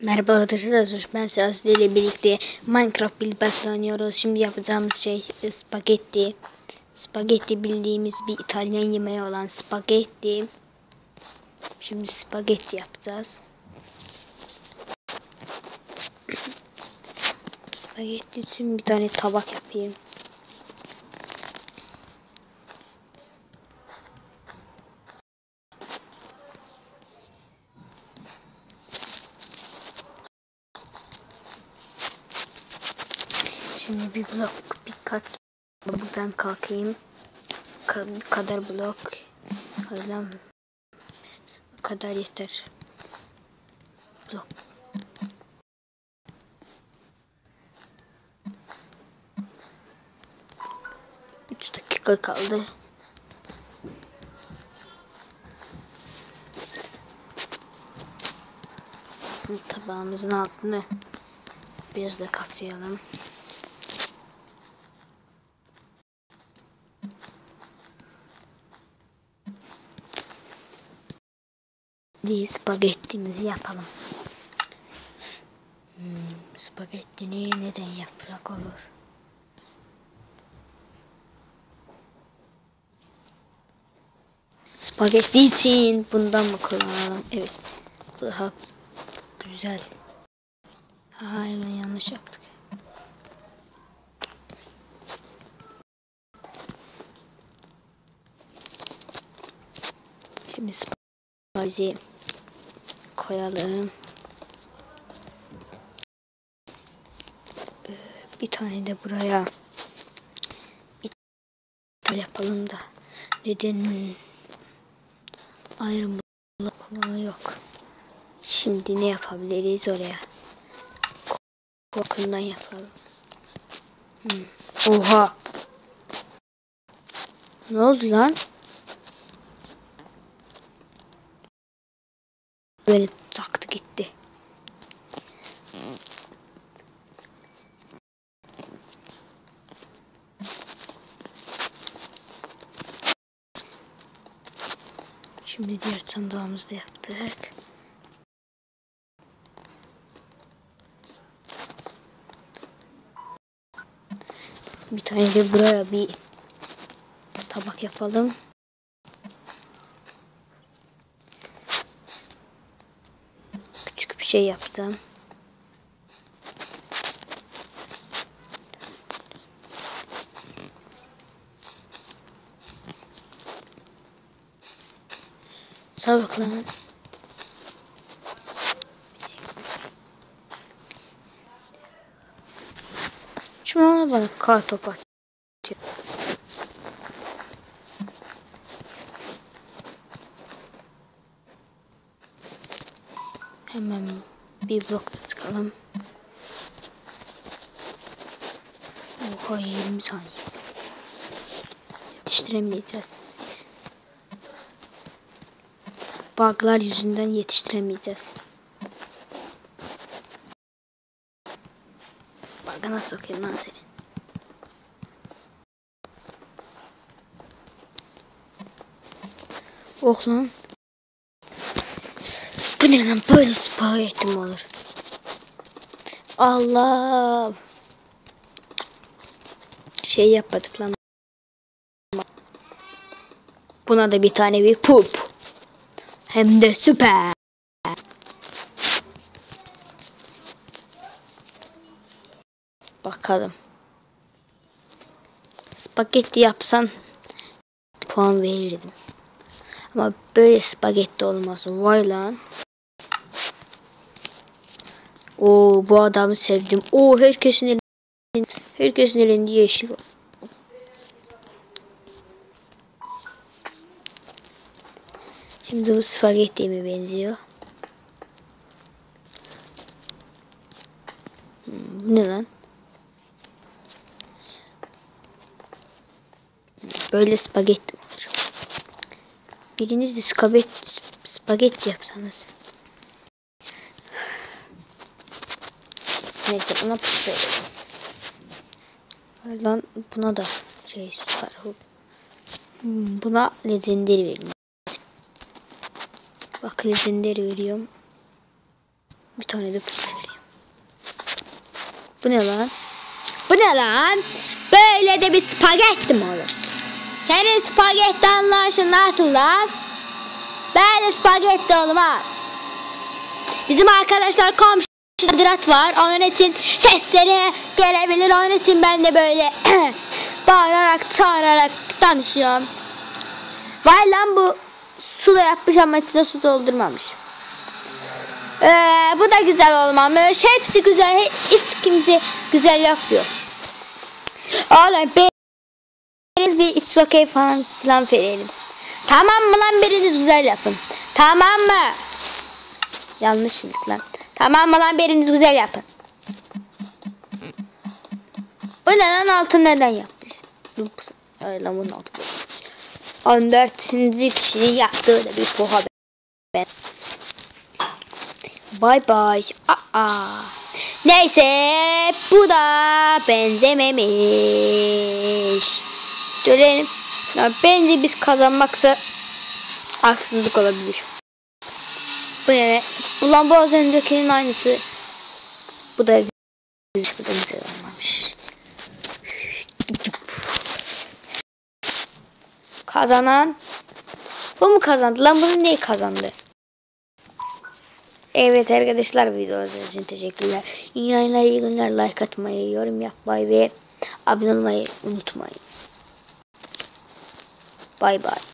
Merhaba arkadaşlar, ben sizlerle birlikte Minecraft Buildbox oynuyoruz. Şimdi yapacağımız şey spagetti. Spagetti bildiğimiz bir İtalyan yemeği olan spagetti. Şimdi spagetti yapacağız. Spagetti için bir tane tabak yapayım. Şimdi bir blok, bir kat buradan kalkayım. Bu kadar blok. Oradan bu kadar yeter. Blok. Üç dakika kaldı. Tabağımızın altını biraz da kaplayalım. Spagettimizi yapalım. Spagettini neden yaprak olur? Spagetti için bundan mı kullanalım? Evet. Bu daha güzel. Hayır, yanlış yaptık. Şimdi spagetti koyalım. Bir tane de buraya yapalım da neden ayrım yok. Şimdi ne yapabiliriz oraya? Kokundan yapalım. Oha! Ne oldu lan? Beni taktı gitti. Şimdi diğer sandığımızı da yaptık. Bir tane de buraya bir tabak yapalım. Küçük bir şey yapacağım. Sağ bak lan. Şimdi ona bana kartopu atıyor. Hemen bir blokta çıkalım. Oha, 20 saniye. Yetiştiremeyeceğiz. Bug'lar yüzünden yetiştiremeyeceğiz. Bug'a nasıl sokayım lan seni? Oh lan. Bu ne lan, böyle spagetti mi olur? Allah. Şey yapmadık lan. Buna da bir tane bir pup. Hem de süper. Bakalım. Spagetti yapsan puan verirdim. Ama böyle spagetti olmaz. Vay lan. Oo, bu adamı sevdim. Oo, herkesin elinde yeşil var. Şimdi bu spagettiye mi benziyor? Bu ne lan? Böyle spagetti olur. Biriniz de spagetti yapsanız. Neyse, buna pişirelim. Lan buna da süper. Buna legendary verin. Bak, legendary veriyorum. Bir tane de pizza vereyim. Bu ne lan? Bu ne lan? Böyle de bir spagetti mi olur? Senin spagetti anlayışın nasıl lan? Böyle spagetti olmaz. Bizim arkadaşlar komşu Drat var. Onun için sesleri gelebilir. Onun için ben de böyle bağırarak çağırarak danışıyorum. Vay lan, bu su da yapmış ama içine su doldurmamış. Bu da güzel olmamış. Hepsi güzel. Hiç kimse güzel yapıyor. Oğlum biriniz bir it's okay falan filan verelim. Tamam mı lan, biriniz güzel yapın. Tamam mı? Yanlış lan. Tamam mı lan, biriniz güzel yapın. Bu ne lan, altın neden yapmış? Öyle lan, bunun altı böyle. 14. kişinin yaptığı da bir poha ben. Bye bye. Neyse, bu da benzememiş. Görelim. Bence biz kazanmaksa haksızlık olabilir. Bu ne? Ulan bu az öncekinin aynısı. Bu da güzel olmamış. Kazanan bu mu kazandı lan? Bunu neyi kazandı? Evet arkadaşlar, video izlediğiniz için teşekkürler. İyi yayınlar, iyi günler. Like atmayı, yorum yapmayı ve abone olmayı unutmayın. Bye bye.